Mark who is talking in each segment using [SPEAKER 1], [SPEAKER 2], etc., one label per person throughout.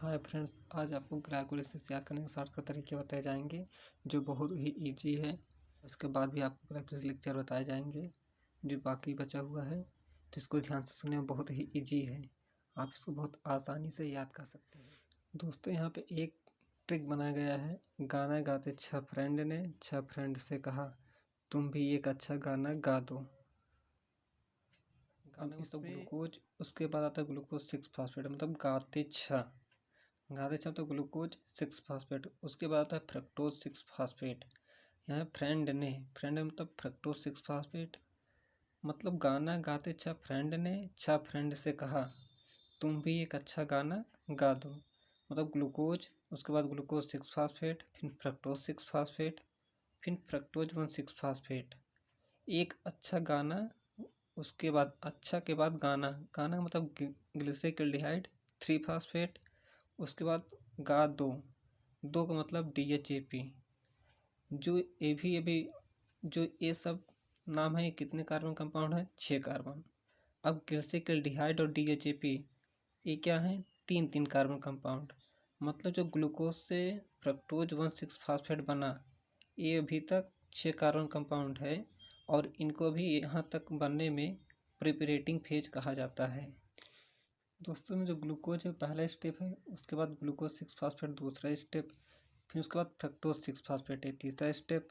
[SPEAKER 1] Hi friends, आज आपको glycolysis याद करने के शॉर्टकट तरीके बताए जाएंगे जो बहुत ही इजी है। उसके बाद भी आपको ग्लाइकोलिसिस लेक्चर बताए जाएंगे जो बाकी बचा हुआ है, तो इसको ध्यान से सुनने में बहुत ही इजी है। आप इसको बहुत आसानी से याद कर सकते हैं। दोस्तों, यहाँ पे एक ट्रिक बनाया गया है। गाना गाते 6 फ्रेंड ने 6 फ्रेंड से कहा, तुम भी एक अच्छा गाना गा दो। गाना मतलब ग्लूकोज, उसके बाद आता है ग्लूकोज 6 फास्फेट, मतलब गाते छः तो ग्लूकोज 6 फास्फेट। उसके बाद आता है फ्रक्टोज 6 फास्फेट। यहाँ फ्रेंड मतलब फ्रक्टोज 6 फास्फेट, मतलब गाना गाते 6 फ्रेंड ने 6 फ्रेंड से कहा, तुम भी एक अच्छा गाना गा दो। मतलब ग्लूकोज, उसके बाद ग्लूकोज 6 फास्फेट, फिर फ्रक्टोज 6 फास्फेट, फिर फ्रक्टोज 1 6 फास्फेट। एक अच्छा गाना, उसके बाद अच्छा के बाद गाना, गाना मतलब ग्लिसरॉल्डिहाइड 3 फास्फेट। उसके बाद गा दो, दो का मतलब DHAP। जो जो ये सब नाम है, ये कितने कार्बन कंपाउंड है? 6 कार्बन। अब ग्लिसरॉल्डिहाइड और DHAP ये क्या है? 3 कार्बन कंपाउंड। मतलब जो ग्लूकोज से फ्रक्टोज 1 6 फास्फेट बना, ये अभी तक 6 कार्बन कंपाउंड है और इनको भी यहाँ तक बनने में प्रिपरेटिंग फेज कहा जाता है। दोस्तों, में जो ग्लूकोज है पहला स्टेप है, उसके बाद ग्लूकोज 6 फास्फेट दूसरा स्टेप, फिर उसके बाद फ्रक्टोज 6 फास्फेट है तीसरा स्टेप।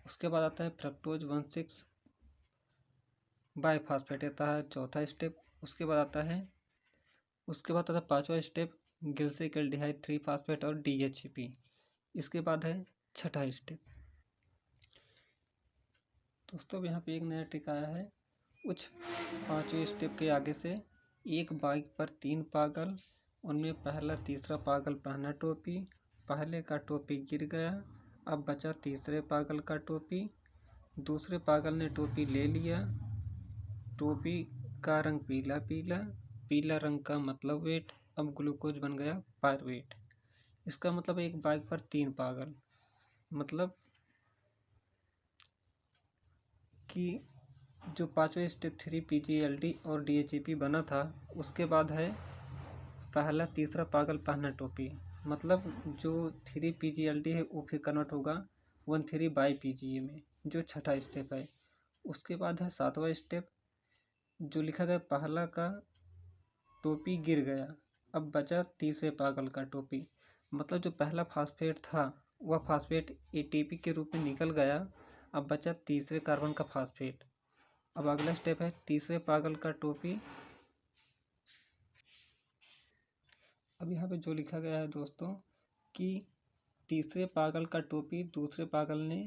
[SPEAKER 1] उसके बाद आता है फ्रक्टोज 1 6 बाईफास्फेट आता है चौथा स्टेप। उसके बाद आता है पांचवा स्टेप ग्लिसरॉल्डिहाइड 3 फास्फेट और DHAP। इसके बाद है छठा स्टेप। दोस्तों, अब यहाँ पे एक नया ट्रिक आया है। कुछ पांचवें स्टेप के आगे से एक बाइक पर 3 पागल, उनमें पहला तीसरा पागल पहना टोपी, पहले का टोपी गिर गया, अब बचा तीसरे पागल का टोपी। दूसरे पागल ने टोपी ले लिया, टोपी का रंग पीला पीला, पीला रंग का मतलब वेट, अब ग्लूकोज बन गया पायरुवेट। इसका मतलब एक बाइक पर 3 पागल, मतलब कि जो पांचवें स्टेप 3 PGLD और DHAP बना था, उसके बाद है पहला तीसरा पागल पहना टोपी। मतलब जो 3 PGLD है वो फिर कन्वर्ट होगा 13 बाई PGA में, जो छठा स्टेप है। उसके बाद है सातवां स्टेप, जो लिखा गया पहला का टोपी गिर गया, अब बचा तीसरे पागल का टोपी। मतलब जो पहला फास्फेट था वह फास्फेट ATP के रूप में निकल गया, अब बचा तीसरे कार्बन का फास्फेट। अब अगला स्टेप है तीसरे पागल का टोपी। अब यहाँ पे जो लिखा गया है दोस्तों कि तीसरे पागल का टोपी दूसरे पागल ने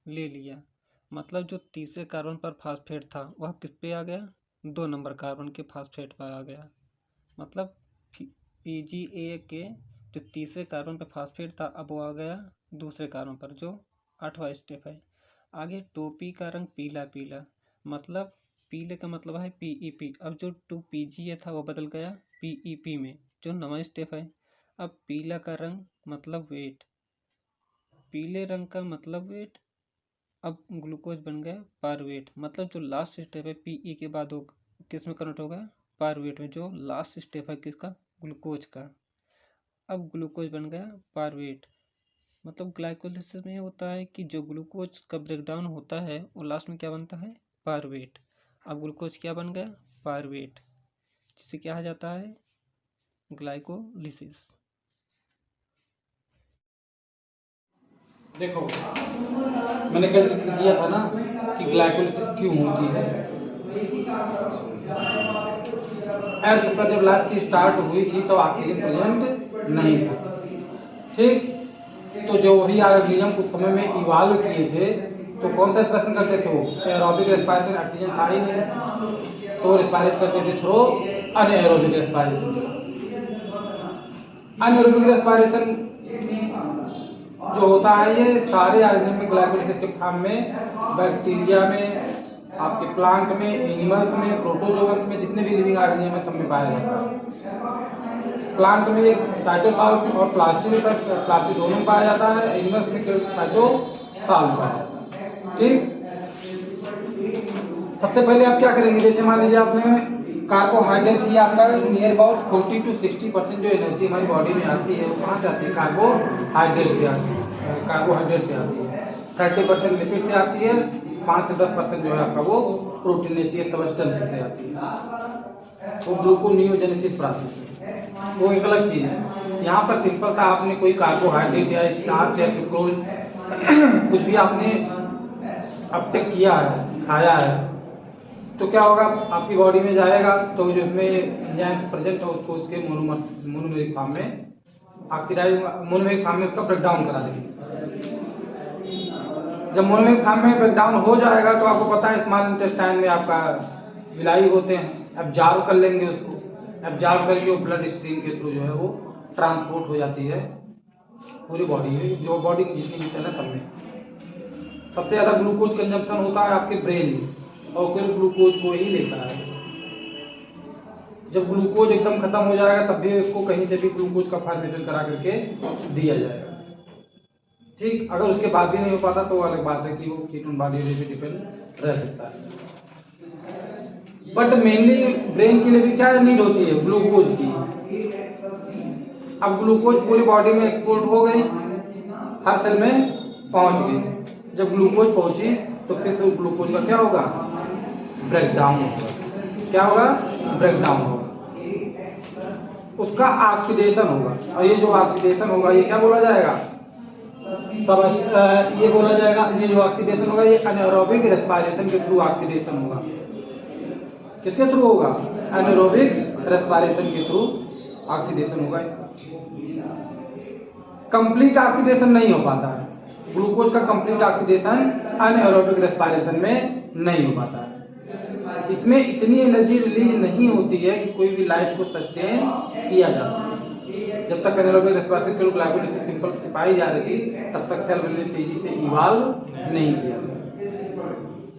[SPEAKER 1] ले लिया, मतलब जो तीसरे कार्बन पर फास्फेट था वह किस पे आ गया? 2 नंबर कार्बन के फास्फेट पर आ गया। मतलब PGA के जो तीसरे कार्बन पर फास्फेट था अब वो आ गया दूसरे कार्बन पर, जो 8वां स्टेप है। आगे टोपी का रंग पीला पीला, मतलब पीले का मतलब है PEP। अब जो 2 PGA था वो बदल गया PEP में, जो 9वां स्टेप है। अब पीला का रंग मतलब वेट, पीले रंग का मतलब वेट, अब ग्लूकोज बन गया पायरुवेट। मतलब जो लास्ट स्टेप है PE के बाद वो किस में कन्वर्ट होगा? पायरुवेट में, जो लास्ट स्टेप है किसका? ग्लूकोज का। अब ग्लूकोज बन गया पायरुवेट। मतलब ग्लाइकोलिसिस में ये होता है कि जो ग्लूकोज का ब्रेकडाउन होता है वो लास्ट में क्या बनता है? पायरुवेट। अब ग्लूकोज क्या बन गया? पायरुवेट, जिसे क्या कहा जाता है? ग्लाइकोलिसिस।
[SPEAKER 2] देखो, मैंने कल जिक्र किया था ना कि ग्लाइकोलिसिस क्यों होती है। अर्थ पर जब लाइफ की स्टार्ट हुई थी तो ऑक्सीजन प्रेजेंट नहीं था, ठीक। तो जो भी ऑर्गेनिज्म उस समय में इवॉल्व किए थे तो कौन सा रेस्पिरेशन करते थे? वो एरोबिक रेस्पिरेशन, ऑक्सीजन था ही नहीं, तो रेस्पिरेट करते थे through anaerobic respiration. Anaerobic respiration जो होता है ये सारे ऑर्गेनिज्म में ग्लाइकोलिसिस के फॉर्म में, बैक्टीरिया में, आपके प्लांट में, एनिमल्स में, प्रोटोजोअन्स में, जितने भी लिविंग ऑर्गेनिज्म है सब में पाया जाता है। प्लांट में एक साइटोसॉल और प्लास्टिक दोनों में पाया जाता है, एनिमल्स में केवल साइटोसॉल में पाया जाता है, ठीक। सबसे पहले आप क्या करेंगे? जैसे मान लीजिए आपने कार्बोहाइड्रेट ही आपका नियर अबाउट 40 to 60% जो एनर्जी हमारी बॉडी में आती है वो कहाँ से आती है? कार्बोहाइड्रेट से आती है। कार्बोहाइड्रेट से आती है। 30% लिपिड से आती है, 5 से 10% जो है आपका वो प्रोटीनेशियस सब्सटेंस से आती है, वो ग्लूकोनियोजेनेसिस प्रोसेस, वो एक अलग चीज़ है। यहाँ पर सिंपल सा आपने कोई कार्बोहाइड्रेट या स्टार्च या सुक्रोज कुछ भी आपने अपटेक किया है, खाया है, तो क्या होगा? आपकी बॉडी में जाएगा तो जो उसमें एंजाइम्स प्रेजेंट है उसको उसके मोनोमेरिक फॉर्म में ऑक्सीडाइज मोनोमेरिक फॉर्म में उसका ब्रेकडाउन करा देंगे। जब मोनोमेरिक फॉर्म में ब्रेकडाउन हो जाएगा तो आपको पता है स्मॉल इंटेस्टाइन में आपका विलाई होते हैं, एब्जॉर्ब कर लेंगे उसको, एब्जॉर्ब करके वो ब्लड स्ट्रीम के थ्रू जो है वो ट्रांसपोर्ट हो जाती है पूरी बॉडी में, जो बॉडी की जितनी सेल है सब में। सबसे ज़्यादा ग्लूकोज कंजम्पशन होता है आपके ब्रेन में, और फिर ग्लूकोज को ही लेता है। जब ग्लूकोज एकदम खत्म हो जाएगा तब भी उसको कहीं से भी ग्लूकोज का फॉर्मेशन करा करके दिया जाएगा। ठीक, अगर उसके बाद भी नहीं हो पाता तो अलग बात है कि वो कीटोन बॉडी पे डिपेंड रह सकता है। बट मेनली ब्रेन के लिए भी क्या नीड होती है? ग्लूकोज की। अब ग्लूकोज पूरी बॉडी में एक्सपोर्ट हो गई, हर सेल में पहुंच गई। जब ग्लूकोज पहुंची तो फिर तो ग्लूकोज का क्या होगा? ब्रेकडाउन होगा। क्या होगा? ब्रेकडाउन होगा, उसका ऑक्सीडेशन होगा। और ये जो ऑक्सीडेशन होगा ये क्या बोला जाएगा? ये बोला जाएगा, ये जो ऑक्सीडेशन होगा ये एनारोबिक रेस्पिरेशन के थ्रू ऑक्सीडेशन होगा। किसके थ्रू होगा? एनारोबिक रेस्पिरेशन के थ्रू ऑक्सीडेशन होगा। इसका कंप्लीट ऑक्सीडेशन नहीं हो पाता है, ग्लूकोज का कंप्लीट ऑक्सीडेशन एनारोबिक रेस्पिरेशन में नहीं हो पाता है। इसमें इतनी एनर्जी रिलीज नहीं होती है कि कोई भी लाइफ को सस्टेन किया जा सके। जब तक एनारोबिक रेस्पिरेशन के ग्लाइकोलाइसिस सिंपल से पाई जा रही थी तब तक सेल ने तेजी से इवॉल्व नहीं किया,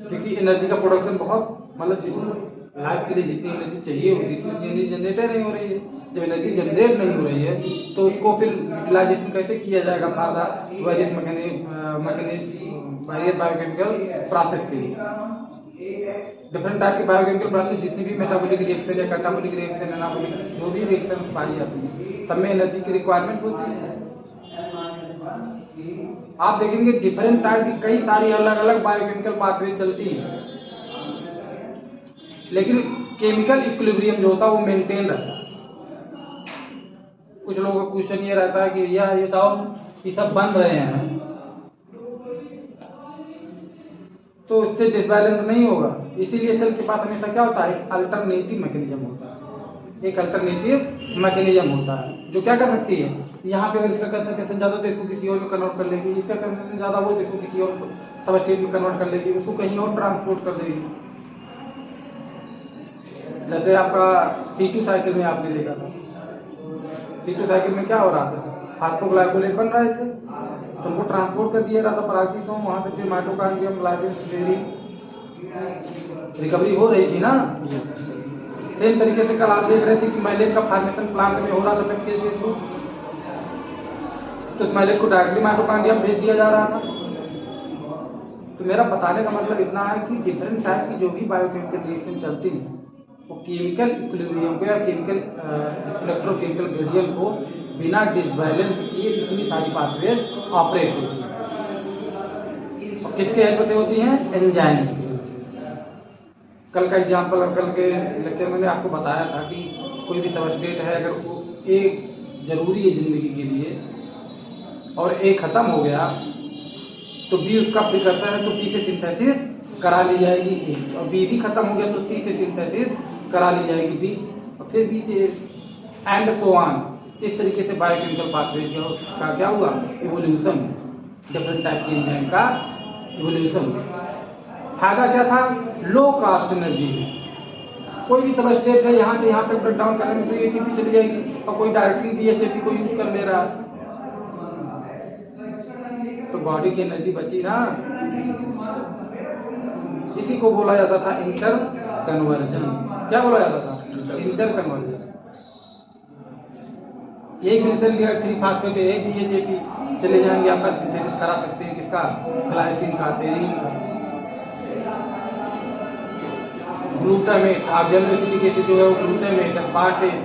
[SPEAKER 2] क्योंकि एनर्जी का प्रोडक्शन बहुत मतलब लाइफ के लिए जितनी एनर्जी चाहिए होती थी उतनी एनर्जी जनरेट नहीं हो रही है। जब एनर्जी जनरेट नहीं हो रही है तो उसको फिर यूटिलाइजेशन कैसे किया जाएगा? फर्दर वेरियस बायोकेमिकल प्रोसेस के लिए डिफरेंट टाइप के बायोकेमिकल प्रोसेस, जितनी भी मेटाबॉलिक रिएक्शन या कैटाबॉलिक रिएक्शन, एनाबॉलिक जो भी रिएक्शन पाई जाती है सब में एनर्जी की रिक्वायरमेंट होती है। आप देखेंगे डिफरेंट टाइप की कई सारी अलग अलग बायोकेमिकल पाथवे चलती हैं, लेकिन केमिकल इक्विलिब्रियम जो होता है वो मेंटेन रहता है। कुछ लोगों का क्वेश्चन ये रहता है कि यह ये बताओ कि सब बन रहे हैं तो इससे डिसबैलेंस नहीं होगा, इसीलिए सेल के पास हमेशा क्या होता है? एक अल्टरनेटिव मैकेनिज्म होता है। एक अल्टरनेटिव मैकेनिज्म होता है जो क्या कर सकती है? यहाँ पे अगर इसका कंसंट्रेशन ज़्यादा तो इसको किसी और में कन्वर्ट कर लेगी, इसका कंसंट्रेशन ज़्यादा हो तो इसको किसी और सबस्टेट में कन्वर्ट कर लेगी, उसको कहीं और ट्रांसपोर्ट कर देगी। जैसे आपका C2 साइकिल में आपने देखा था, C2 साइकिल में क्या हो रहा था? फास्फोग्लाइकोलेट बन रहे थे तो उनको ट्रांसपोर्ट कर दिया जाता परागजीसोम, वहाँ से फिर माइटोकॉन्ड्रियम ग्लाइकोलिसिस रिकवरी हो रही थी ना। सेम तरीके से कल आप देख रहे थे कि माइलेट का फॉर्मेशन प्लांट में हो रहा था के थ्रू, तो माइलेट को डायरेक्टली माइटोकॉन्ड्रियम भेज दिया जा रहा था। तो मेरा बताने का मतलब इतना है कि डिफरेंट टाइप की जो भी बायोकेमिकल रिएक्शन चलती है वो केमिकल इक्विलिब्रियम को या केमिकल इलेक्ट्रोकेमिकल ग्रेडियंट को बिना डिसबैलेंस किए इतनी सारी पाथवेज ऑपरेट होती है। और किसके हेल्प से होती हैं? एंजाइम्स की हेल्प से। कल का एग्जाम्पल, कल के लेक्चर में आपको बताया था कि कोई भी सबस्टेट है अगर वो एक जरूरी है जिंदगी के लिए और ए खत्म हो गया तो बी उसका प्रिकर्सर है, तो बी से सिंथेसिस करा ली जाएगी ए, और बी भी खत्म हो गया तो सी से सिंथेसिस करा ली जाएगी बी, और फिर बी से एंड सो ऑन। इस तरीके से बायोकेमिकल पाथवे का क्या हुआ? इवोल्यूशन, डिफरेंट टाइप के एंजाइम का इवोल्यूशन। फायदा क्या था? लो कास्ट एनर्जी में कोई भी सबस्टेट है यहाँ से यहाँ तक ब्रेक डाउन करने में तो एटीपी चली जाएगी, और कोई डायरेक्टली डीएचएपी को यूज कर ले रहा है तो बॉडी की एनर्जी बची ना। इसी को बोला जाता था इंटर कन्वर्जन। क्या बोला जाता था? Inter conversion. एक ग्लिसरीन लिया 3 फास्फेट एक डीएचएपी चले जाएंगे, आपका सिंथेसिस करा सकते हैं किसका? ग्लाइसिन का, सेरीन का। ग्लूटामेट, ऑक्सिजन एसिटिक एसिड जो है वो ग्लूटामेट, एस्पार्टेट।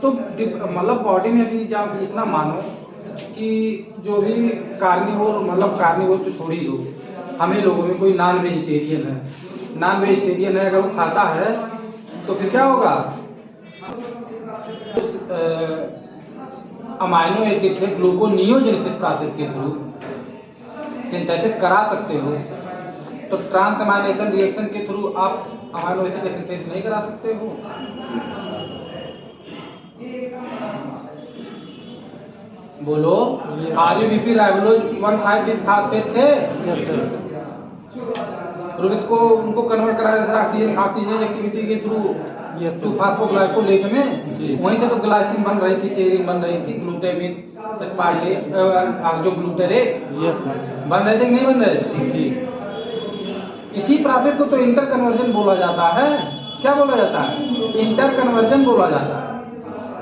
[SPEAKER 2] तो मतलब बॉडी में भी जब इतना मानो कि जो भी कार्निवोर, मतलब कार्निवोर तो छोड़ ही दो, हमें लोगों में कोई नॉन वेजिटेरियन है, अगर वो खाता है तो फिर क्या होगा, अमाइनो एसिड से ग्लूकोनियोजेनेसिस प्रोसेस के थ्रू सिंथेसिस करा सकते हो। तो ट्रांसअमाइनेशन रिएक्शन के थ्रू आप अमाइनो एसिड का सिंथेसिस नहीं करा सकते हो। बोलो, आरयूबीपी राइबोलोज 1,5 डिसफॉस्फेट थे, फिर इसको उनको कन्वर्ट कराया था ऑक्सीजन एक्टिविटी के थ्रू 2-फॉस्फोग्लाइकोलेट में, वहीं से तो ग्लाइसिन बन रही थी, सेरीन बन रही थी, ग्लूटामिन, एस्पार्टेट, जो ग्लूटारेट बन रहे थे कि नहीं बन रहे थे। इसी प्रोसेस को तो इंटर कन्वर्जन बोला जाता है। क्या बोला जाता है? इंटर कन्वर्जन बोला जाता है।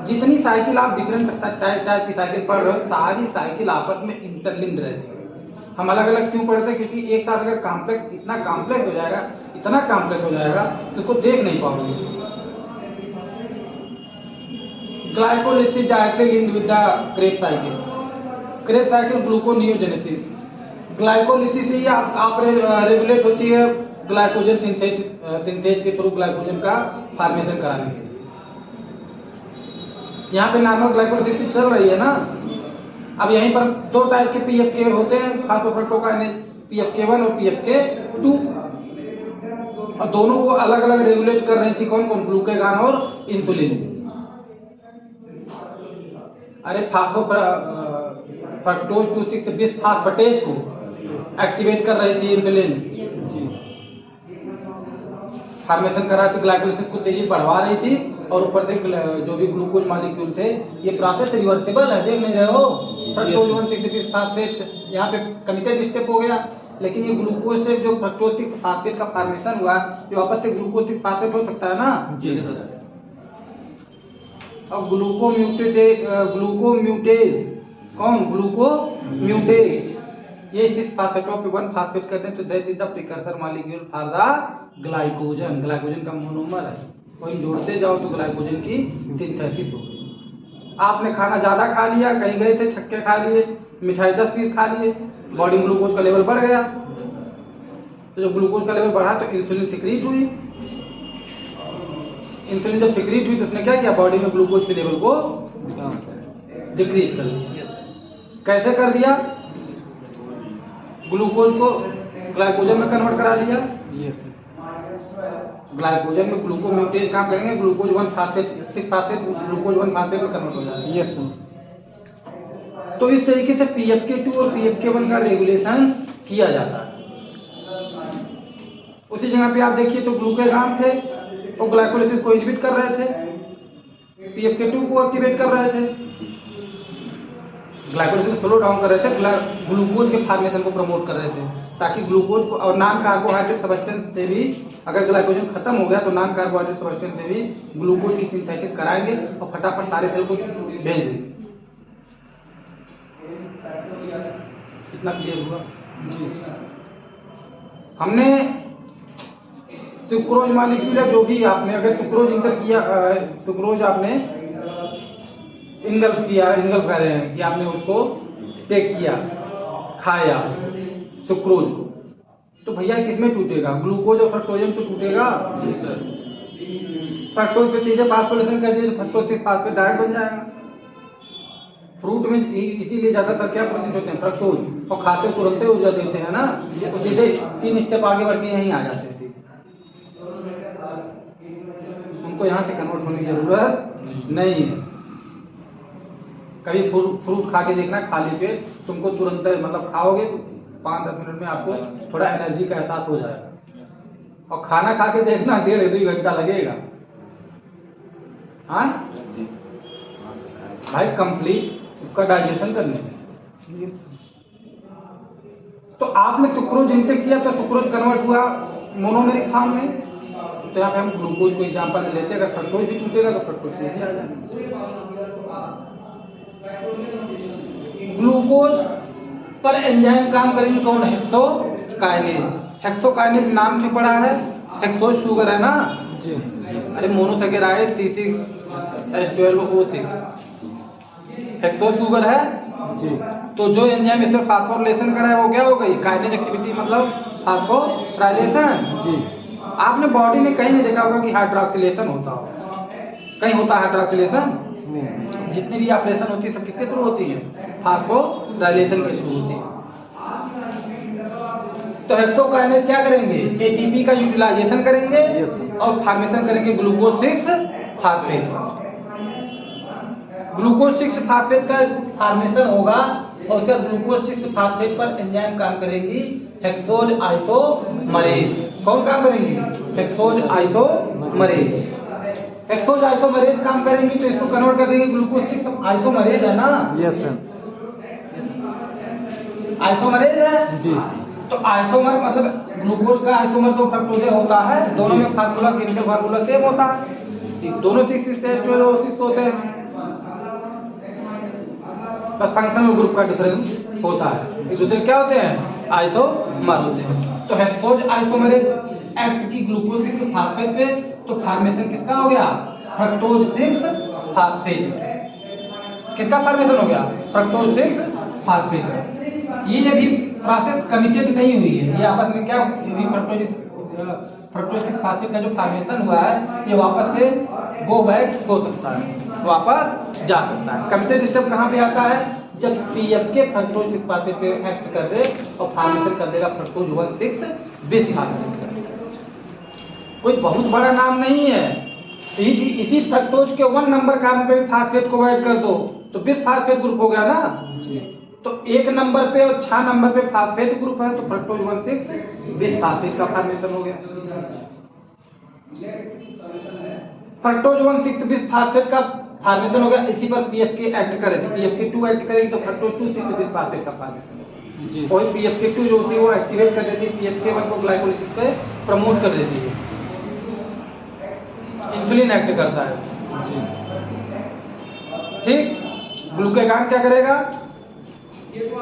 [SPEAKER 2] जितनी साइकिल आप डिफरेंट टाइप की साइकिल पढ़ रहे हो, सारी साइकिल आपस में इंटरलिंक्ड रहती है। हम अलग अलग क्यों पढ़ते हैं? क्योंकि एक साथ अगर कॉम्प्लेक्स, इतना कॉम्प्लेक्स हो जाएगा, इतना कॉम्प्लेक्स हो जाएगा कि उसको देख नहीं पाओगे। Glycolysis directly linked with the Krebs cycle gluconeogenesis. Glycolysis से आप रेगुलेट होती है ग्लाइकोजन सिंथेज के थ्रू ग्लाइकोजन का फॉर्मेशन कराने के लिए। यहाँ पे नॉर्मल ग्लाइकोलिसिस चल रही है ना। अब यहीं पर दो टाइप के पीएफके होते हैं, फॉस्फोफ्रक्टोकाइनेज, पीएफके1 और पीएफके2, और दोनों को अलग अलग रेगुलेट कर रही थी कौन कौन? ग्लूकागॉन और इंसुलिन। अरे फ्रक्टोज 2,6 बिसफॉस्फेटेज को एक्टिवेट कर रही थी इंसुलिन, फॉर्मेशन करा तो ग्लाइकोलिसिस को तेजी बढ़वा रही थी, और ऊपर से जो भी ग्लूकोज मॉलिक्यूल थे, ये प्रोसेस रिवर्सिबल है, देख नहीं रहे हो? फ्रक्टोज 1,6 बिसफॉस्फेट यहाँ पे कमिटेड स्टेप हो गया, लेकिन ये ग्लूकोज से जो फ्रक्टोज 6 फॉस्फेट का फॉर्मेशन हुआ, ये वापस से ग्लूकोज 6 फॉस्फेट हो सकता है ना जी सर। अब ग्लूकोम्यूटेज कौन? ग्लूकोम्यूटेज, ये 6 फॉस्फेटों पे 1 फॉस्फेट करते हैं, तो that is the precursor molecule for the glycogen का मोनोमर है, वही जोड़ते जाओ तो ग्लाइकोजन की सिंथेसिस होगी। आपने खाना ज्यादा खा लिया, कहीं गए थे, छक्के खा लिए, मिठाई 10 पीस खा लिए, बॉडी में ग्लूकोज का लेवल बढ़ गया, तो जब ग्लूकोज का लेवल बढ़ा तो इंसुलिन सिक्रीट हुई। इंसुलिन जब सिक्रीट हुई तो उसने क्या किया? बॉडी में ग्लूकोज के लेवल को डिक्रीज कर दिया। कैसे कर दिया? ग्लूकोज को ग्लाइकोजन में कन्वर्ट करा दिया। ग्लाइकोजन में ग्लूकोम्यूटेज काम करेंगे, glucose 1 phosphate 6 phosphate glucose 1 phosphate में कन्वर्ट हो जाएगा। तो इस तरीके से पीएफके2 और पीएफके1 का रेगुलेशन किया जाता है। उसी जगह पे आप देखिए तो ग्लूकागॉन थे, वो ग्लाइकोलिसिस को इनहिबिट कर रहे थे, पीएफके2 को एक्टिवेट कर रहे थे, ग्लाइकोलिसिस स्लो डाउन कर रहे थे, ग्लूकोज के फॉर्मेशन को प्रमोट कर रहे थे, ताकि ग्लूकोज को और नॉन कार्बोहाइड्रेट सब्सटेंस से भी, अगर ग्लाइकोजन खत्म हो गया तो नॉन कार्बोहाइड्रेट सब्सटेंस से भी ग्लूकोज की सिंथेसिस कराएंगे और फटाफट सारे सेल को भेज देंगे। कितना क्लियर हुआ जी? हमने सुक्रोज मॉलिक्यूल है, जो भी आपने अगर सुक्रोज इंटर किया, सुक्रोज आपने इनगल्फ कर रहे हैं कि आपने उसको टेक किया, खाया सुक्रोज को, तो भैया किसमें टूटेगा? ग्लूकोज और फ्रक्टोज में तो टूटेगा। फ्रक्टोज पे सीधे फॉस्फोरिलेशन कर दिए तो फ्रक्टोज से फॉस्फेट डायरेक्ट बन जाएगा। फ्रूट में इसीलिए ज्यादातर क्या प्रेजेंट होते हैं? फ्रक्टोज, और खाते तुरंत ऊर्जा देते हैं ना, तो सीधे 3 स्टेप आगे बढ़ के यहीं आ जाते थे, उनको यहाँ से कन्वर्ट होने की जरूरत नहीं है। कभी फ्रूट खा के देखना खाली पेट, तुमको तुरंत मतलब खाओगे तो 5-10 मिनट में आपको थोड़ा एनर्जी का एहसास हो जाएगा, और खाना खा के देखना 1.5-2 घंटा लगेगा। हाँ भाई, कंप्लीट उसका डाइजेशन करने में। तो आपने सुक्रोज इंटेक किया तो सुक्रोज कन्वर्ट हुआ मोनोमेरिक फॉर्म में, तो यहाँ पे हम ग्लूकोज को एग्जांपल में लेते हैं। अगर फ्रक्टोज भी टूटेगा तो फ्रक्टोज से भी आ जाएगा। ग्लूकोज पर एंजाइम काम करेंगे कौन? हेक्सोकाइनेज। हेक्सोकाइनेज नाम क्यों पड़ा है? हेक्सोज शुगर है ना
[SPEAKER 1] जी।
[SPEAKER 2] अरे मोनोसेकेराइड C6H12O6 हेक्सोज शुगर है
[SPEAKER 1] जी।
[SPEAKER 2] तो जो एंजाइम इसमें फास्फोराइलेशन कर रहा है वो क्या हो गई? काइनेज एक्टिविटी मतलब फास्फोराइलेशन।
[SPEAKER 1] जी।
[SPEAKER 2] आपने बॉडी में कहीं नहीं देखा होगा कि हाइड्रॉक्सिलेशन होता हो, कहीं होता है हाइड्रॉक्सिलेशन? जितनी भी ऑपरेशन होती है सब किसके थ्रू होती है? फास्फोराइलेशन के थ्रू होती है। तो हेक्सोकाइनेज क्या करेंगे? एटीपी का यूटिलाइजेशन करेंगे और फॉर्मेशन करेंगे ग्लूकोज 6 फास्फेट का। ग्लूकोज 6 फास्फेट का फॉर्मेशन होगा और उसका ग्लूकोज 6 फास्फेट पर एंजाइम काम करेगी हेक्सोज आइसोमरेज। कौन काम करेंगी? Hexose isomerase. हेक्सोज आइसोमरेज काम करेंगी तो इसको कन्वर्ट कर देंगे ग्लूकोज 6 आइसोमरेज है ना?
[SPEAKER 1] Yes sir.
[SPEAKER 2] आइसोमरेज है
[SPEAKER 1] जी।
[SPEAKER 2] तो आइसोमर मतलब ग्लूकोज का आइसोमर तो फ्रक्टोज होता है, दोनों में फार्मूला केमिकल फार्मूला सेम होता है, दोनों 6 होते हैं, बस फंक्शनल ग्रुप का डिफरेंस होता है। एक दूसरे क्या होते हैं? आइसोमर होते हैं। तो हेक्सोज आइसोमरेज एक्ट की ग्लूकोज 6 फास्फेट पे तो फॉर्मेशन किसका हो गया? Fructose 6 phosphate. किसका फॉर्मेशन हो गया? Fructose 6 phosphate. ये अभी प्रोसेस कमिटेड नहीं हुई है, ये आपस में क्या अभी फ्रक्टोज 6 फास्फेट का जो फॉर्मेशन हुआ है ये वापस से गो बैक हो सकता है, वापस जा सकता है। कमिटेड स्टेप कहाँ पे आता है? जब पीएफके फ्रक्टोज 6 फास्फेट पे एक्ट कर दे और फॉर्मेशन कर देगा फ्रक्टोज 1,6 बिस फास्फेट। कोई बहुत बड़ा नाम नहीं है, इसी फ्रक्टोज के 1 नंबर कार्बन पे फास्फेट को ऐड कर दो तो बिस फास्फेट ग्रुप हो गया ना। तो 1 नंबर पे और 6 नंबर पे फास्फेट ग्रुप है तो फ्रक्टोज 1,6 बिस फास्फेट का फॉर्मेशन हो गया। फ्रक्टोज 1,6 बिस फास्फेट का फॉर्मेशन हो गया, इसी पर पीएफके एक्ट करे थे, पीएफके 2 एक्ट करेगी तो फ्रक्टोज 2,6 बिस फास्फेट का फॉर्मेशन होगा जी। और पीएफके 2 जो होती है वो एक्टिवेट कर देती है पीएफके 1 को ग्लाइकोलाइसिस पे प्रमोट कर देती है, इंसुलिन एक्ट करता है जी। ठीक। ग्लूकागॉन क्या करेगा?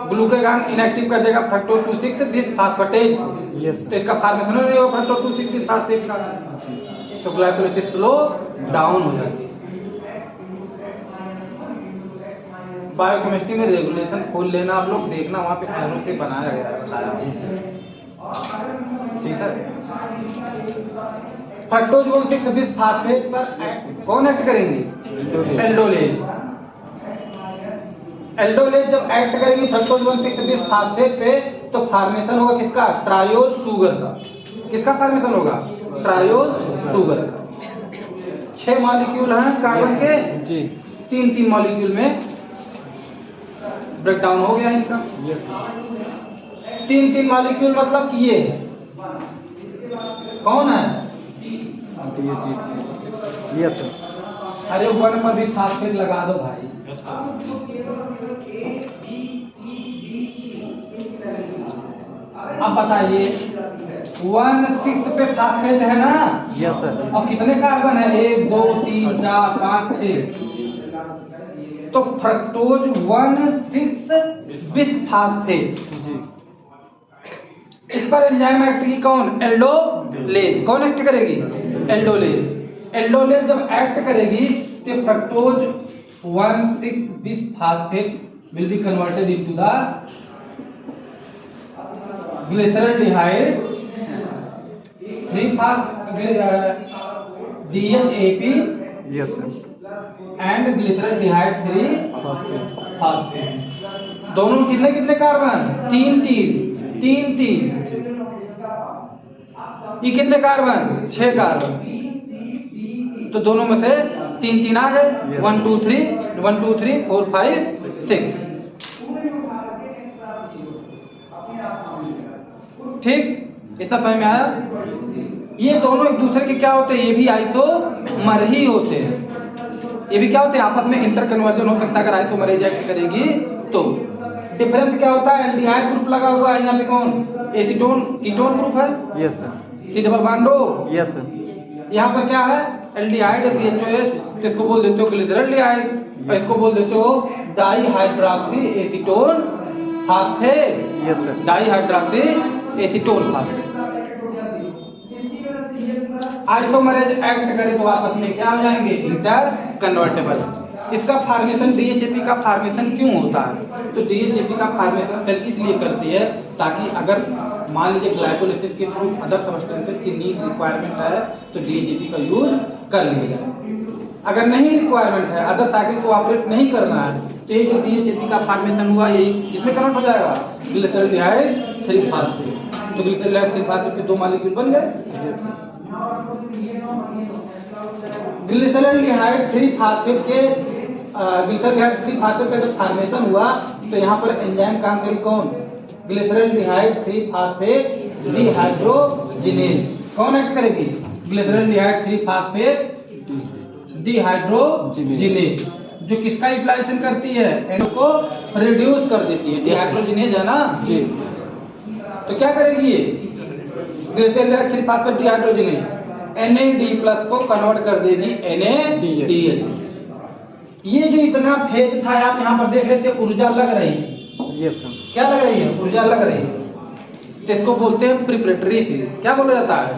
[SPEAKER 2] ग्लूकागॉन इनएक्टिव कर देगा फ्रक्टोज 2,6 बिस फास्फेटेज। तो इसका फॉर्मेशन नहीं होगा फ्रक्टोज 2,6 बिस फास्फेट का, तो ग्लाइकोलाइसिस स्लो डाउन हो जाती है। बायोकेमिस्ट्री में रेगुलेशन खोल लेना आप लोग, देखना वहां पे एरो से बनाया गया है, बताया जी सर। ठीक है। फ्रक्टोज 1,6 बिस फास्फेट पर कौन एक्ट करेंगी? एल्डोलेज। एल्डोलेज जब एक्ट करेगी फ्रक्टोज 1,6 बिस फास्फेट पे तो फॉर्मेशन होगा किसका? ट्रायोज शुगर का। किसका फॉर्मेशन होगा? ट्रायोज शुगर का। 6 मॉलिक्यूल हैं कार्बन के जी, 3 मॉलिक्यूल में ब्रेक डाउन हो गया इनका। 3 मॉलिक्यूल मतलब कि ये कौन है? Yes sir. अरे 1 पर भी फास्फेट लगा दो भाई। अब बताइए 1,6 पे फास्फेट है ना? Yes sir. और कितने कार्बन है? 1 2 3 4 5 6। तो फ्रक्टोज 1,6 बिस फास्फेट जी। इस पर एंजाइम एक्ट की कौन? एल्डोलेज। कौन एक्ट करेगी? एल्डोलेज। एल्डोलेज जब एक्ट करेगी तो फ्रक्टोज 1,6 बिस phosphate will be converted into the glyceraldehyde 3-DHAP yes and glyceraldehyde 3-phosphate। दोनों कितने कितने कार्बन? 3 ये कितने कार्बन? 6 कार्बन। तो दोनों में से 3 आ गए। 1 2 3 4 5 6। ठीक, इतना समझ में आया? ये दोनों एक दूसरे के क्या होते हैं? ये भी आइसोमर ही होते हैं। ये भी क्या होते हैं? आपस में इंटर कन्वर्जन हो सकता है अगर आइसोमरेज एक्ट करेगी तो। डिफरेंस क्या होता है? एल्डिहाइड ग्रुप लगा हुआ है यहाँ पे, कौन? एसीटोन कीटोन ग्रुप है। Yes sir. C double bond O। Yes sir. यहाँ पर क्या है? एल्डिहाइड CHOS, तो इसको बोल देते हो ग्लिसरॉल्डिहाइड और इसको बोल देते हो dihydroxy acetone phosphate. Yes sir. Dihydroxy acetone phosphate. Isomerase act करे तो आपस में क्या हो जाएंगे, इंटर कन्वर्टेबल। इसका फॉर्मेशन DHAP का फॉर्मेशन क्यों होता है, तो DHAP का फॉर्मेशन सेल इसलिए करती है ताकि अगर मान लीजिए ग्लाइकोलाइसिस के थ्रू अदर सब्सटेंसेस की नीड रिक्वायरमेंट है तो DHAP का यूज कर लिया जाए। अगर नहीं रिक्वायरमेंट है, अदर साइकिल को ऑपरेट नहीं करना है, तो ये जो DHAP का फॉर्मेशन हुआ यही किसमें कन्वर्ट हो जाएगा, ग्लिसरॉल्डिहाइड 3 फास्फेट। तो ग्लिसरॉल्डिहाइड 3 फास्फेट के 2 मॉलिक्यूल बन गए। ग्लिसरॉल्डिहाइड 3 फास्फेट के ग्लिसरॉल्डिहाइड 3 फास्फेट का जब फॉर्मेशन हुआ तो यहाँ पर एंजाइम काम करी कौन, ग्लिसरॉल्डिहाइड 3 फास्फेट डिहाइड्रोजिनेज। कौन एक्ट करेगी, ग्लिसरॉल्डिहाइड 3 फास्फेट डिहाइड्रोजिनेज, जो किसका यूटिलाइजेशन करती है, एनो को रिड्यूस कर देती है। डिहाइड्रोजिनेज है ना जी, तो क्या करेगी ये ग्लिसरॉल्डिहाइड 3 फास्फेट डिहाइड्रोजिनेज NAD+ को कन्वर्ट कर देगी NADH। ये जो इतना फेज था आप यहाँ पर देख रहे थे, ऊर्जा लग रही है, यस सर, क्या लग रही है, ऊर्जा लग रही है, इसको बोलते हैं प्रिपरेटरी फेज। क्या बोला जाता है,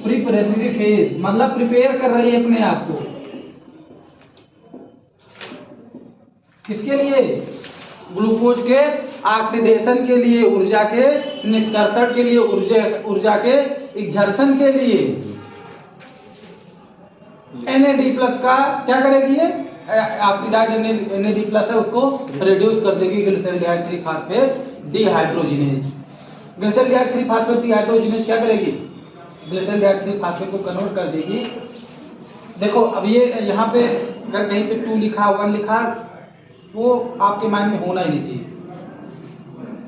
[SPEAKER 2] प्रिपरेटरी फेज, मतलब प्रिपेयर कर रही है अपने आप को किसके लिए, ग्लूकोज के ऑक्सीडेशन के लिए, ऊर्जा के निष्कर्षण के लिए, ऊर्जा के एक्सर्शन के लिए। NAD+ का क्या करेगी ये, ऑक्सीडाइज्ड NAD+ है उसको रिड्यूस कर देगी glyceraldehyde 3 phosphate dehydrogenase. Glyceraldehyde 3 phosphate dehydrogenase क्या करेगी, ग्लिसरॉल्डिहाइड 3 फास्फेट को कन्वर्ट कर देगी। देखो अब ये यहाँ पे अगर कहीं पे 2 लिखा 1 लिखा वो आपके माइंड में होना ही नहीं चाहिए,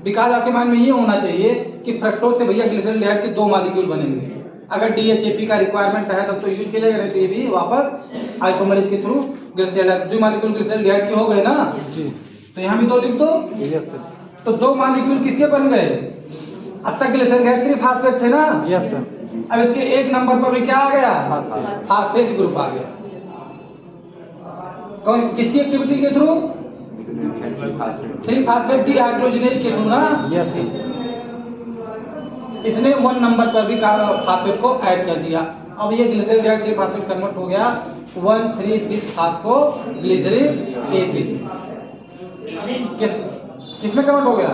[SPEAKER 2] बिकॉज आपके माइंड में ये होना चाहिए कि फ्रक्टोज से भैया ग्लिसरॉल्डिहाइड के 2 मॉलिक्यूल बनेंगे। अगर DHAP का रिक्वायरमेंट है तब तो यूज किया जाएगा, नहीं तो ये भी वापस आइसोमरेज के थ्रू ग्लिसरॉल्डिहाइड 2 मॉलिक्यूल ग्लिसरॉल्डिहाइड के हो गए ना जी, तो यहाँ भी 2 लिख दो, यस सर। तो 2 मॉलिक्यूल किसके बन गए, अब तक ग्लिसरॉल्डिहाइड 3 फास्फेट थे ना, यस सर। अब इसके 1 नंबर पर भी क्या आ गया, फास्फेट ग्रुप आ गया। कौन, किसकी एक्टिविटी के थ्रू, 3 फास्फेट डिहाइड्रोजिनेज के थ्रू ना, यस। इसने 1 नंबर पर भी फास्फेट को ऐड कर दिया। अब ये ग्लिसरॉल्डिहाइड 3 फास्फेट कन्वर्ट हो गया 1,3-बिस-फास्फोग्लिसरिक एसिड। किसमें कन्वर्ट हो गया,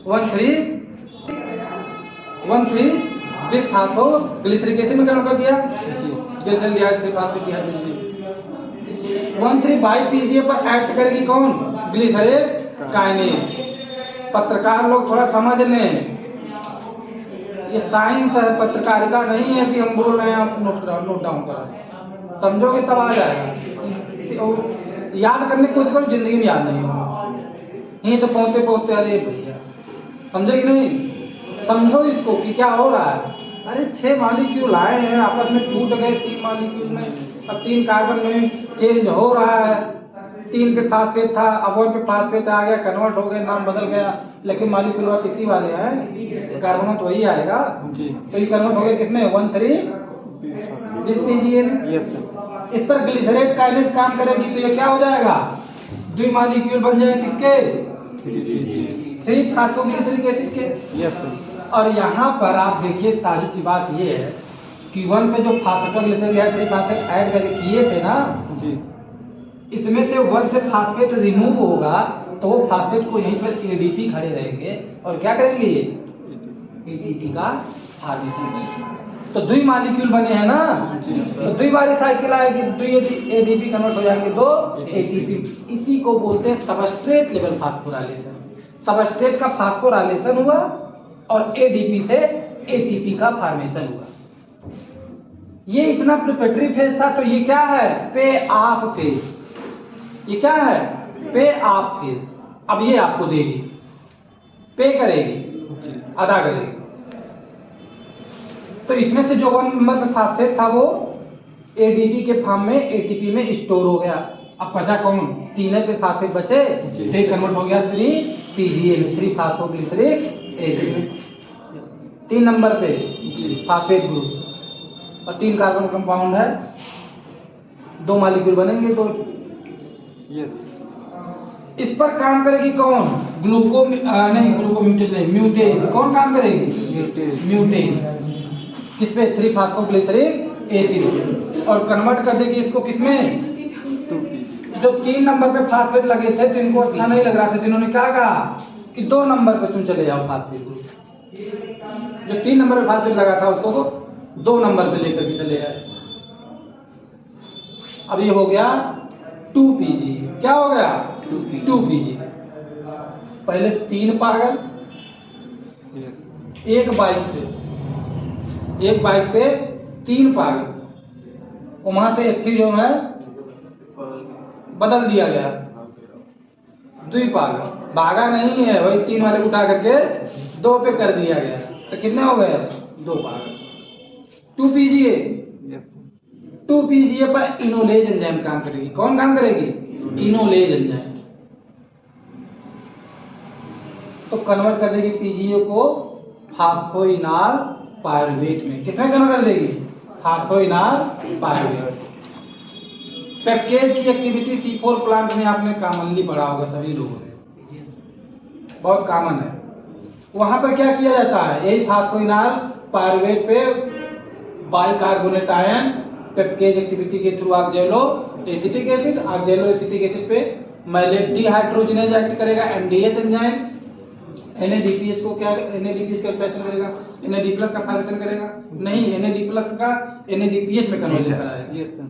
[SPEAKER 2] 1,3-बिस-फास्फोग्लिसरिक एसिड में कन्वर्ट कर दिया ग्लिसरॉल्डिहाइड 3 फास्फेट डिहाइड्रोजिनेज। 1,3-बाई-PGA पर एक्ट करेगी कौन, ग्लिसरॉल काइनेज। पत्रकार लोग थोड़ा समझ लें, ये साइंस है, पत्रकारिता नहीं है कि हम बोल रहे हैं आप नोट डाउन करें, समझोगे तब आ जाएगा। याद करने की कोशिश करो, जिंदगी में याद नहीं होगा, यही तो पहुंचते पहुंचते अरे भैया समझे कि नहीं, समझो इसको कि क्या हो रहा है। अरे 6 मॉलिक्यूल आए हैं आपस में टूट गए, 3 मॉलिक्यूल में अब 3 कार्बन में चेंज हो रहा है, 3 पे फास्फेट था अब 1 पे फास्फेट आ गया, कन्वर्ट हो गया, नाम बदल गया, लेकिन मॉलिक्यूल किसी वाले हैं, कार्बन तो वही आएगा जी। तो ये कन्वर्ट हो गया किसमें, 1,3-बिस-PGA में, यस। इस पर ग्लिसरॉल काइनेज काम करेगी तो ये क्या हो जाएगा, 2 मॉलिक्यूल बन जाए किसके, 3-फास्फोग्लिसरिक एसिड के, यस। और यहाँ पर आप देखिए ताजुब की बात ये है कि 1 पे जो फास्फोग्लिसरिक 3 फास्फेट ऐड करके किए थे ना जी, इसमें से 1 से फास्फेट रिमूव होगा तो वो फास्फेट को यहीं पर ADP खड़े रहेंगे और क्या करेंगे, ये ATP का फॉर्मेशन। तो 2 मॉलिक्यूल बने हैं ना जी, तो 2 बारी साइकिल आएगी, 2 ADP कन्वर्ट हो जाएंगे 2 ATP। इसी को बोलते हैं सबस्ट्रेट लेवल फास्फोराइलेशन। सबस्ट्रेट का फास्फोराइलेशन हुआ और ADP से ATP का फॉर्मेशन हुआ। ये इतना प्रिपरेटरी फेज था, तो ये क्या है, पे ऑफ फेज। ये क्या है, पे ऑफ फेज। अब ये आपको देगी, पे करेगी, अदा करेगी। तो इसमें से जो 1 नंबर पे फास्फेट था वो ADP के फॉर्म में ATP में स्टोर हो गया। अब बचा कौन, 3 पे फास्फेट बचे, तो कन्वर्ट हो गया 3-PGA में, 3-फास्फोग्लिसरिक एसिड। 3 नंबर पे फास्फेट ग्रुप और 3 कार्बन कंपाउंड है, 2 मॉलिक्यूल बनेंगे तो यस। इस पर काम करेगी कौन, ग्लूकोम्यूटेज नहीं, म्यूटेज। कौन काम करेगी, म्यूटेज। किस पे 3-फॉस्फोग्लिसरिक एसिड, और कन्वर्ट कर देगी इसको किसमें, जो 3 नंबर पे फास्फेट लगे थे तो इनको अच्छा नहीं लग रहा था, तो इन्होंने क्या कहा कि 2 नंबर पे तुम चले जाओ फास्फेट ग्रुप, जो 3 नंबर पे फास्फेट लगा था उसको 2 नंबर पे लेकर के चले आए। अब ये हो गया 2Pg, क्या हो गया 2Pg। पहले 3 पागल एक बाइक पे 3 पागल, वहां से अच्छी जो है बदल दिया गया 2 पागल, भागा नहीं है, वही 3 वाले उठा करके 2 पे कर दिया गया, तो कितने हो गए 2 पागल। 2PGA 2PGA पर इनोलेज एंजाइम काम करेगी। कौन काम करेगी, इनोलेज एंजाइम, तो कन्वर्ट कर देगी PGA को फास्फोइनाल पायरुवेट में। किसमें कन्वर्ट कर देगी, फास्फोइनाल पायरुवेट। पेप्टेज की एक्टिविटी C4 प्लांट में आपने कॉमनली पढ़ा होगा सभी लोगों ने, बहुत कॉमन है। वहां पर क्या किया जाता है, यही फास्फोइनाल पायरुवेट पे बाइकार्बोनेट आयन पेप्टेज एक्टिविटी के थ्रू ऑक्जेलो एसिटिक एसिड पे मैलेट डिहाइड्रोजनेज एक्ट करेगा, NDH एंजाइम NADPH को क्या, NADPH का रिप्लेसमेंट करेगा, NAD+ का फॉर्मेशन करेगा, नहीं NAD+ का NADPH में कन्वर्जन कराएगा।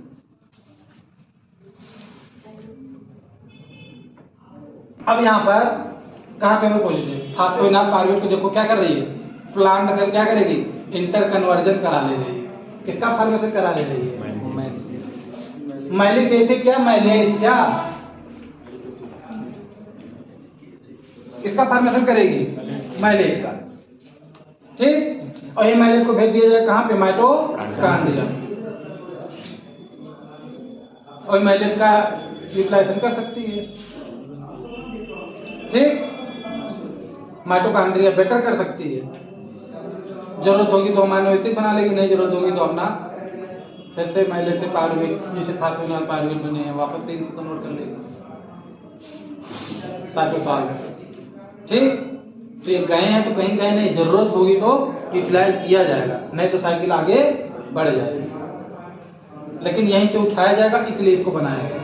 [SPEAKER 2] अब यहाँ पर कहाँ पे हमें पॉजिटिव फास्फोइनाल पायरुवेट को देखो क्या कर रही है, प्लांट सेल क्या करेगी, इंटर कन्वर्जन करा ले रही है। किसका फॉर्मेशन करा ले रही है, मैलिक एसिड, क्या मैलेज, क्या किसका फॉर्मेशन करेगी, मैलेज का, ठीक। और ये मैलेज को भेज दिया जाए कहाँ पे, माइटोकॉन्ड्रिया, और मैलेज का यूटिलाइजेशन कर सकती है, ठीक। माइटोकॉन्ड्रिया बेटर कर सकती है, जरूरत होगी तो अमीनो एसिड बना लेगी, नहीं जरूरत होगी तो अपना फिर से मैलेज से पायरुवेट, जैसे फास्फोइनाल पायरुवेट बने हैं वापस से इनको कन्वर्ट कर लेगी साइटोसॉल में, ठीक। तो ये गए हैं तो कहीं गए नहीं, जरूरत होगी तो यूटिलाइज किया जाएगा, नहीं तो साइकिल आगे बढ़ जाएगी, लेकिन यहीं से उठाया जाएगा, इसलिए इसको बनाया गया।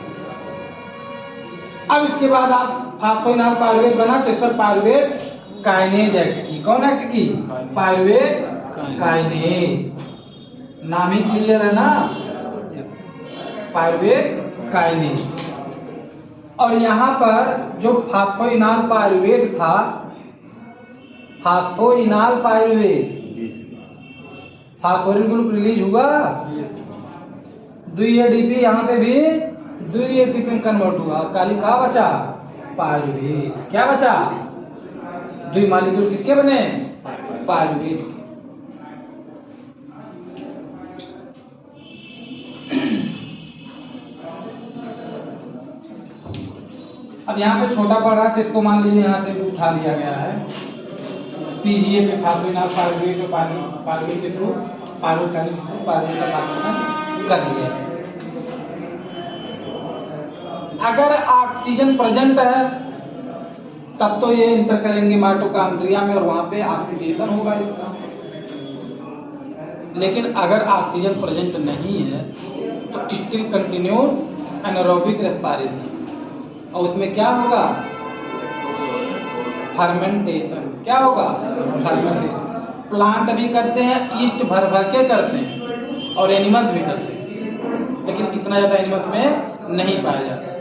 [SPEAKER 2] अब इसके बाद आप फास्फोइनाल पायरुवेट बना तो इस पर पायरुवेट काइनेज एक्ट की, कौन एक्ट की, पायरुवेट काइनेज, नाम ही क्लियर है ना, पायरुवेट काइनेज। और यहाँ पर जो फास्फोइनाल पायरुवेट था, फास्फोइनाल पायरुवेट, फास्फोरिल ग्रुप रिलीज हुआ, 2 ADP यहाँ पे भी 2 ATP में कन्वर्ट हुआ, खाली कहा बचा, पायरुवेट, क्या बचा, 2 मॉलिक्यूल किसके बने, पायरुवेट के। अब यहाँ पे छोटा पड़ रहा है तो इसको मान लीजिए यहाँ से उठा लिया गया है, PGA पे फास्फोइनाल पायरुवेट और पायरुवेट के थ्रू पायरुवेट का फॉर्मेशन कर दिया है। अगर ऑक्सीजन प्रेजेंट है तब तो ये इंटर करेंगे माइटोकॉन्ड्रिया में और वहां पे ऑक्सीडेशन होगा इसका, लेकिन अगर ऑक्सीजन प्रेजेंट नहीं है तो स्टिल कंटिन्यू एनारोबिक रेस्पिरेशन, और उसमें क्या होगा, फर्मेंटेशन, क्या होगा, फर्मेंटेशन। प्लांट भी करते हैं, ईस्ट भर भर के करते हैं, और एनिमल्स भी करते हैं, लेकिन इतना ज्यादा एनिमल्स में नहीं पाया जाता।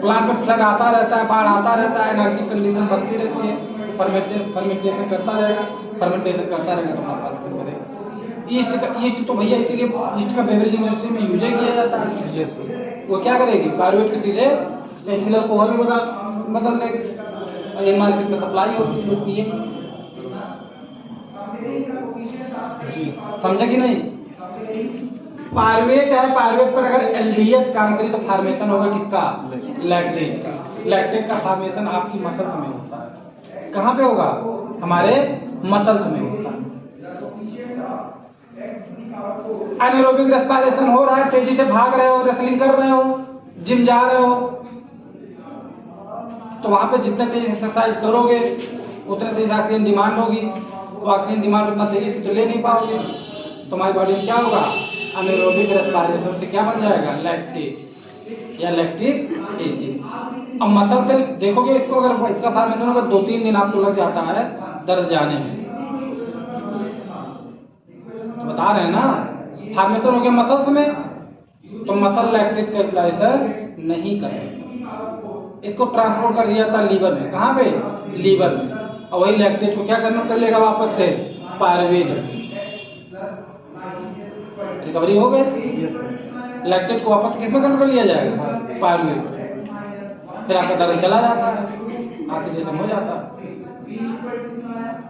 [SPEAKER 2] प्लांट में फ्लड आता रहता है, बाढ़ आता रहता है, एनर्जी कंडीशन बढ़ती रहती है, फर्मेंटेशन करता रहेगा, फर्मेंटेशन करता रहेगा तो फर्मेंटेशन करेगा। ईस्ट तो भैया इसीलिए ईस्ट का बेवरेज इंडस्ट्री में यूज किया जाता है। वो क्या करेगी, पायरुवेट के सीधे एसिलर को और भी बदल देगी, और ये मार्केट में सप्लाई होगी, लोग पिएंगे। समझे कि नहीं, पायरुवेट है, पायरुवेट पर अगर LDH काम करे तो फॉर्मेशन होगा किसका, लैक्टेट का। लैक्टेट का फॉर्मेशन आपकी मसल्स में होता है, कहाँ पे होगा, हमारे मसल्स में होता है। एनारोबिक रेस्पिरेशन हो रहा है, तेजी से भाग रहे हो, रेसलिंग कर रहे हो, जिम जा रहे हो, तो वहां पे जितने तेज एक्सरसाइज करोगे उतने तेज ऑक्सीजन डिमांड होगी, अब ऑक्सीजन डिमांड उतना तेजी से तो ले नहीं पाओगे, तो हमारी बॉडी में क्या होगा, अनेरोबिक रेस्पिरेशन से क्या बन जाएगा, लैक्टेट या लैक्टिक एसिड। अब मसल से देखोगे इसको, अगर इसका फॉर्मेशन होगा 2-3 दिन आपको लग जाता है दर्द जाने में, तो बता रहे हैं ना, फॉर्मेशन हो गया मसल्स में, तो मसल लैक्टेट का यूटिलाइजेशन नहीं करेगा, इसको ट्रांसपोर्ट कर दिया जाता है लीवर में। कहाँ पे, लीवर में, और वही लैक्टेट को क्या करना कर लेगा वापस से पायरुवेट में। रिकवरी हो गई, लैक्टेट को वापस किस में कन्वर्ट कर लिया जाएगा, पायरुवेट। फिर आपका दर्द चला जाता है, ऑक्सीडेशन हो जाता है।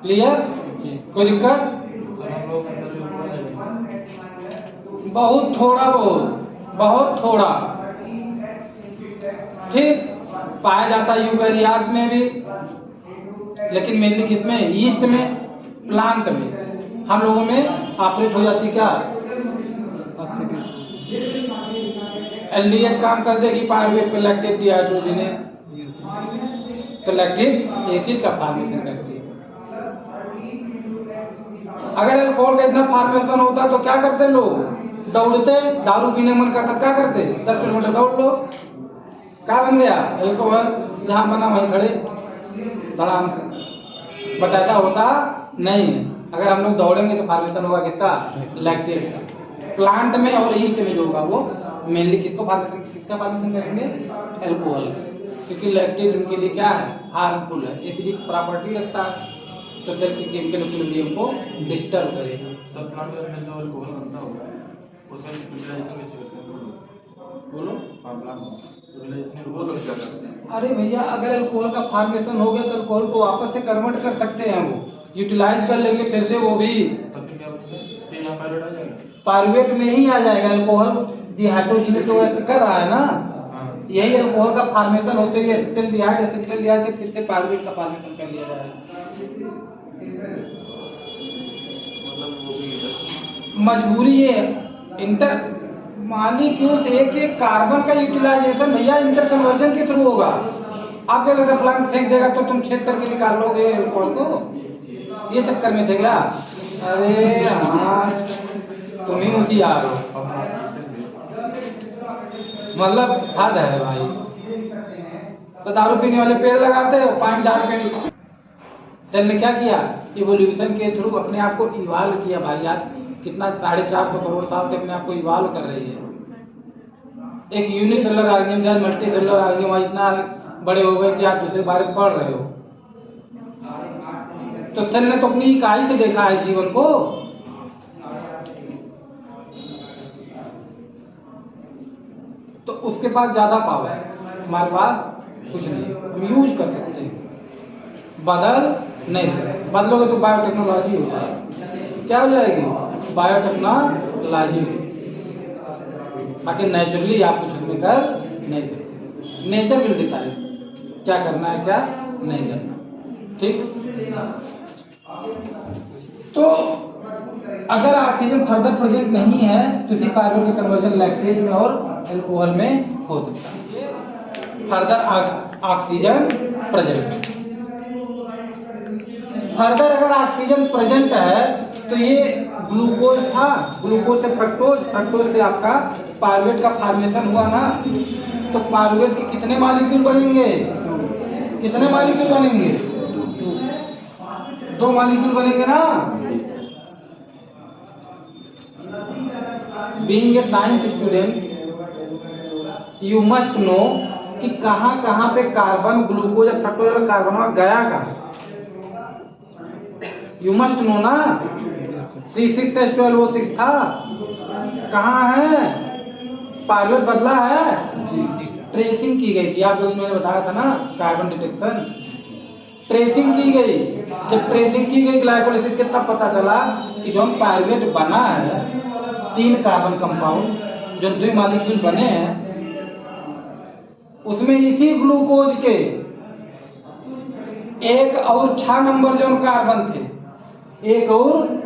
[SPEAKER 2] क्लियर, कोई दिक्कत, बहुत थोड़ा, बहुत थोड़ा, ठीक, पाया जाता है यूकेरियोट्स में भी, लेकिन मेनली किसमें, यीस्ट में, प्लांट में। हम लोगों में ऑपरेट हो जाती क्या, एलडीएच काम कर देगी पायरुवेट पे, लैक्टेट डिहाइड्रोजिनेज, तो लैक्टिक एसिड का फॉर्मेशन करती है। अगर अल्कोहल का इतना फॉर्मेशन होता तो क्या करते लोग, दौड़ते, दारू पीने मन करता क्या करते, 10 किलोमीटर दौड़ लो, क्या बन गया, अल्कोहल, जहां बना वहीं खड़े आराम से। बट ऐसा होता नहीं है, अगर हम लोग दौड़ेंगे तो फॉर्मेशन होगा किसका, लैक्टेट का। प्लांट में और ईस्ट में जो होगा वो मेनली किसका फॉर्मेशन करेंगे, अल्कोहल, क्योंकि लैक्टेट उनके लिए क्या है, हार्मफुल है, एसिडिक प्रॉपर्टी रखता है, तो सेल के केमिकल इक्विलिब्रियम को डिस्टर्ब करेगा।
[SPEAKER 3] सब प्लांट में जो अल्कोहल बनता होगा उसका यूटिलाइजेशन कैसे करते हैं,
[SPEAKER 2] बोलो।
[SPEAKER 3] यूटिलाइजेशन
[SPEAKER 2] अरे भैया, अगर अल्कोहल का फॉर्मेशन हो गया तो अल्कोहल को वापस से कन्वर्ट कर सकते हैं, वो यूटिलाइज कर लेंगे फिर से, वो भी
[SPEAKER 3] तो फिर क्या बोलते हैं, यहाँ पायरुवेट आ जाएगा,
[SPEAKER 2] पायरुवेट में ही आ जाएगा। अल्कोहल डिहाइड्रोजिनेज तो ऐसे कर रहा है ना, यही अल्कोहल का फॉर्मेशन होते हुए एसिटिल्डिहाइड से फिर से पायरुवेट का फॉर्मेशन कर लिया जाएगा।
[SPEAKER 3] मतलब वो भी
[SPEAKER 2] मजबूरी ये इंटर मॉलिक्यूल्स एक कार्बन का यूटिलाइजेशन भैया इंटर कन्वर्जन के थ्रू होगा। आप क्या लगता है प्लांट फेंक देगा तो तुम छेद करके निकाल लोगे अल्कोहल को, ये चक्कर में थे क्या? अरे हाँ, तुम ही उसी आ रहे हो, मतलब हद है भाई। तो दारू पीने वाले पेड़ लगाते हो, पानी डाल के, सेल ने क्या किया, इवोल्यूशन के थ्रू अपने आप को इवाल्व किया भाई। यार कितना 450 करोड़ साल से अपने आप को इवाल्व कर रही है। एक यूनिसेलुलर ऑर्गेनिज्म से मल्टी सेलुलर ऑर्गेनिज्म इतना बड़े हो गए कि आप दूसरे बारे में पढ़ रहे हो। तो सेल ने तो अपनी इकाई से देखा है जीवन को। तो उसके पास ज्यादा पावर है, हमारे पास कुछ नहीं, हम यूज कर सकते हैं, बदल नहीं सकते। बदलोगे तो बायोटेक्नोलॉजी हो जाएगी। क्या हो जाएगी? बायोटेक्नोलॉजी। बाकी नेचुरली आप कुछ उसमें कर नहीं सकते। नेचर विल डिसाइड क्या करना है क्या नहीं करना, ठीक। तो अगर ऑक्सीजन फर्दर प्रेजेंट नहीं है तो इसी कार्बन का कन्वर्जन लैक्टेट में और अल्कोहल में हो सकता है। फर्दर ऑक्सीजन प्रेजेंट, फर्दर अगर ऑक्सीजन प्रेजेंट है तो ये ग्लूकोज था, ग्लूकोज से फ्रक्टोज, फ्रक्टोज से आपका पायरुवेट का फॉर्मेशन हुआ ना। तो पायरुवेट के कितने मॉलिक्यूल बनेंगे? कितने मॉलिक्यूल बनेंगे? 2 मॉलिक्यूल बनेंगे ना। Being a science student you must know कि कहां कहां पे कार्बन, ग्लूकोज या फ्रक्टोज और कार्बन गया कहां, यू मस्ट नो ना। C6H12O6 था, कहाँ है? पायरुवेट बदला है, ट्रेसिंग की गई थी। आप लोग मैंने बताया था ना, कार्बन डिटेक्शन, ट्रेसिंग की गई। जब ट्रेसिंग की गई ग्लाइकोलाइसिस के, तब पता चला कि जो पायरुवेट बना है 3 कार्बन कंपाउंड जो 2 मॉलिक्यूल बने हैं, उसमें इसी ग्लूकोज के 1 और 6 नंबर जो कार्बन थे, 1 और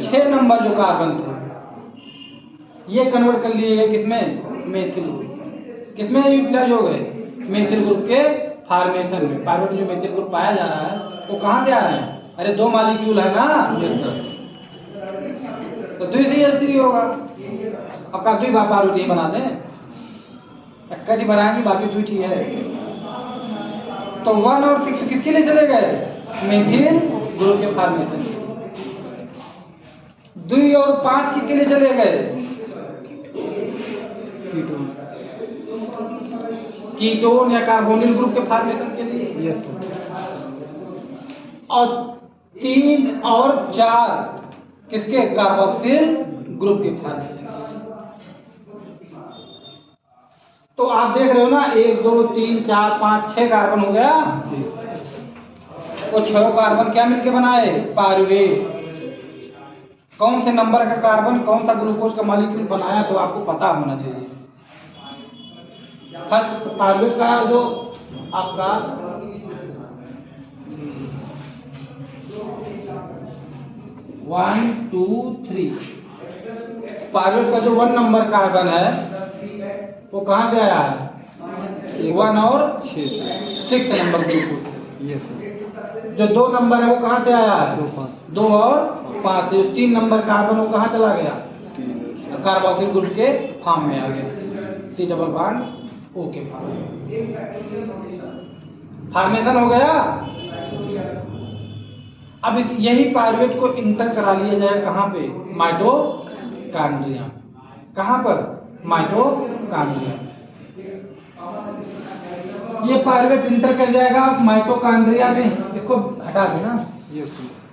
[SPEAKER 2] 6 नंबर जो कार्बन थे, ये कन्वर्ट कर लिए गए किसमें? Methyl group. किसमें यूटिलाइज हो गए? मेथिल ग्रुप के फॉर्मेशन में। पायरुवेट जो मेथिल ग्रुप पाया जा रहा है वो कहाँ से आ रहे हैं? अरे 2 मॉलिक्यूल है ना,
[SPEAKER 3] यस सर।
[SPEAKER 2] तो 2 से H3 होगा। अब का 2 पारुटी बना दें, इकट्ठी बनाएंगे, बाकी 2 ही है। तो 1 और 6 किसके लिए चले गए? मीथिल ग्रुप के फॉर्मेशन। 2 और 5 किसके लिए चले गए? कीटोन या कार्बोनिल ग्रुप के फॉर्मेशन के लिए।
[SPEAKER 3] Yes sir.
[SPEAKER 2] और 3 और 4 किसके? कार्बोक्सिल ग्रुप के फॉर्मेशन। तो आप देख रहे हो ना, 1 2 3 4 5 6 कार्बन हो गया। वो 6 कार्बन क्या मिलके बनाए? पारुवेट। कौन से नंबर का कार्बन कौन सा ग्लूकोज का मॉलिक्यूल बनाया, तो आपको पता होना चाहिए। फर्स्ट पारुवेट का जो आपका 1 2 3 पारुवेट का जो 1 नंबर कार्बन है वो कहाँ से आया है? 1 और 6 नंबर ग्लूकोज।
[SPEAKER 3] Yes sir.
[SPEAKER 2] जो 2 नंबर है वो कहाँ से आया है? 2 और 5 से। 3 नंबर कार्बन वो कहाँ चला गया? कार्बोक्सिल ग्रुप के फॉर्म में आ गया, C डबल बॉन्ड O के फॉर्म में। फॉर्मेशन हो गया। अब इस यही पारुवेट को इंटर करा लिया जाए कहाँ पे? माइटोकॉन्ड्रिया। कहाँ पर? माइटोकॉन्ड्रिया। ये पारुवेट इंटर कर जाएगा माइटोकॉन्ड्रिया में। इसको हटा देना।
[SPEAKER 3] Yes sir.